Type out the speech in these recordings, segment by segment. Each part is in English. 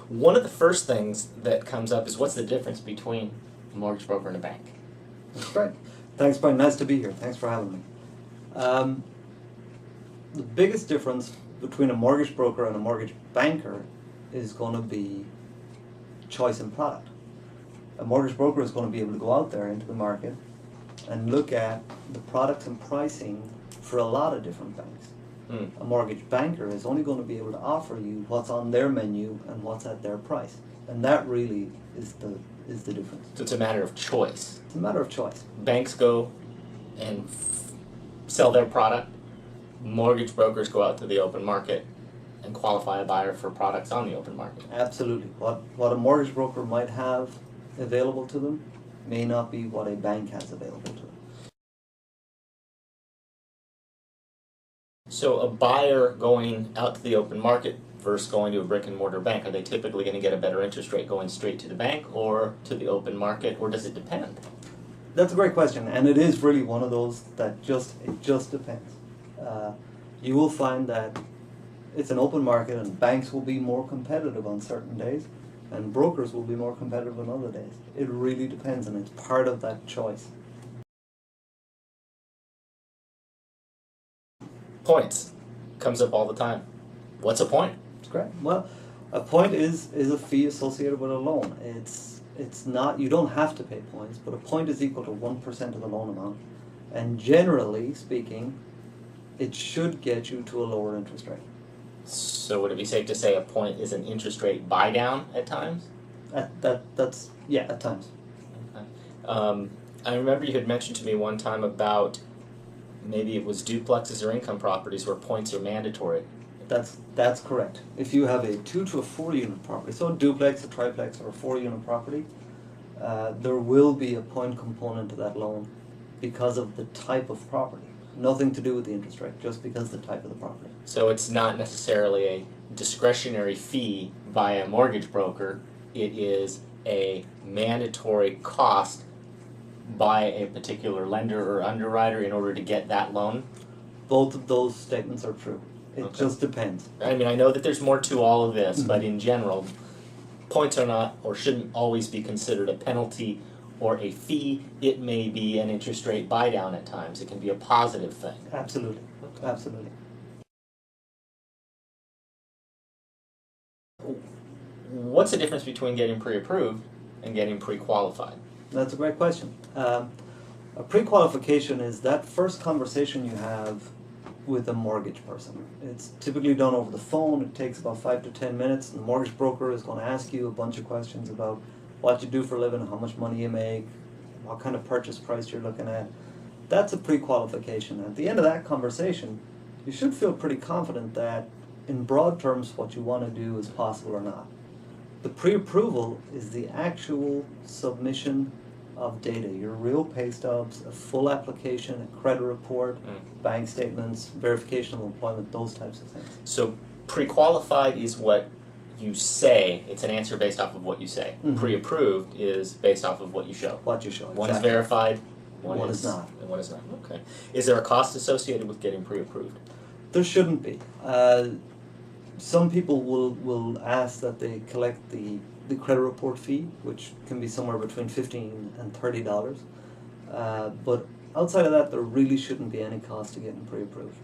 One of the first things that comes up is what's the difference between a mortgage broker and a bank? That's great. Thanks, Brian. Nice to be here. Thanks for having me. The biggest difference between a mortgage broker and a mortgage banker is going to be choice in product. A mortgage broker is going to be able to go out there into the market and look at the products and pricing for a lot of different banks. A mortgage banker is only going to be able to offer you what's on their menu and what's at their price. And that really is the difference. So it's a matter of choice. It's a matter of choice. Banks go and sell their product. Mortgage brokers go out to the open market and qualify a buyer for products on the open market. Absolutely. What a mortgage broker might have available to them may not be what a bank has available to them. So a buyer going out to the open market versus going to a brick and mortar bank, are they typically going to get a better interest rate going straight to the bank or to the open market, or does it depend? That's a great question, and it is really one of those that it just depends. You will find that it's an open market and banks will be more competitive on certain days and brokers will be more competitive on other days. It really depends, and it's part of that choice. Points comes up all the time. What's a point? That's great. Well, a point is a fee associated with a loan. It's not, you don't have to pay points, but a point is equal to 1% of the loan amount. And generally speaking, it should get you to a lower interest rate. So would it be safe to say a point is an interest rate buy down at times? That's at times. Okay. I remember you had mentioned to me one time about maybe it was duplexes or income properties where points are mandatory. That's correct. If you have a 2 to a 4 unit property, so a duplex, a triplex, or a 4 unit property, there will be a point component to that loan because of the type of property. Nothing to do with the interest rate, just because of the type of the property. So it's not necessarily a discretionary fee by a mortgage broker, it is a mandatory cost by a particular lender or underwriter in order to get that loan? Both of those statements are true. It just depends. I mean, I know that there's more to all of this, but in general, points are not or shouldn't always be considered a penalty or a fee. It may be an interest rate buy down at times. It can be a positive thing. Absolutely. Okay. Absolutely. What's the difference between getting pre-approved and getting pre-qualified? That's a great question. A pre-qualification is that first conversation you have with a mortgage person. It's typically done over the phone. It takes about 5 to 10 minutes. And the mortgage broker is going to ask you a bunch of questions about what you do for a living, how much money you make, what kind of purchase price you're looking at. That's a pre-qualification. At the end of that conversation, you should feel pretty confident that in broad terms what you want to do is possible or not. The pre-approval is the actual submission of data, your real pay stubs, a full application, a credit report, bank statements, verification of employment, those types of things. So pre-qualified is what you say. It's an answer based off of what you say. Pre-approved is based off of what you show. What you show. One is verified, one is not. And one is not. Okay. Is there a cost associated with getting pre-approved? There shouldn't be. Some people will ask that they collect the credit report fee, which can be somewhere between $15 and $30. But outside of that, there really shouldn't be any cost to getting pre-approved.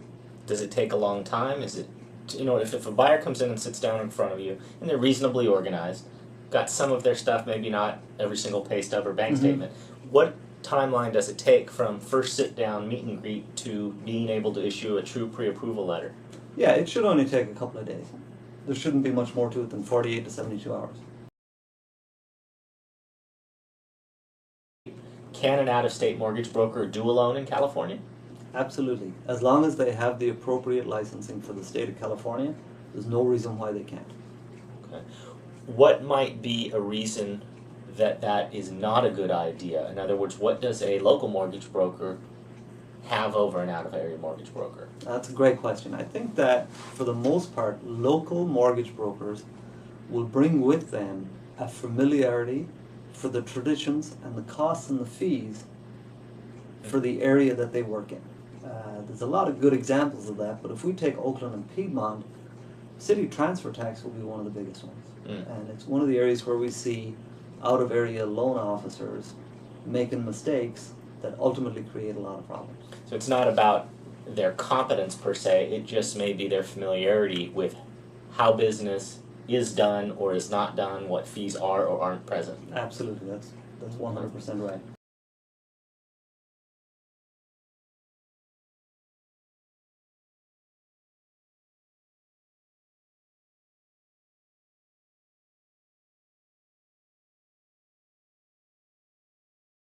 Does it take a long time? Is it, if a buyer comes in and sits down in front of you and they're reasonably organized, got some of their stuff, maybe not every single pay stub or bank statement, what timeline does it take from first sit down, meet and greet, to being able to issue a true pre-approval letter? Yeah, it should only take a couple of days. There shouldn't be much more to it than 48 to 72 hours. Can an out-of-state mortgage broker do a loan in California? Absolutely. As long as they have the appropriate licensing for the state of California, there's no reason why they can't. Okay. What might be a reason that is not a good idea? In other words, what does a local mortgage broker have over an out-of-area mortgage broker? That's a great question. I think that for the most part, local mortgage brokers will bring with them a familiarity for the traditions and the costs and the fees for the area that they work in. There's a lot of good examples of that, but if we take Oakland and Piedmont, city transfer tax will be one of the biggest ones. Mm. And it's one of the areas where we see out-of-area loan officers making mistakes that ultimately create a lot of problems. So it's not about their competence per se, it just may be their familiarity with how business is done or is not done, what fees are or aren't present. Absolutely, that's 100% right.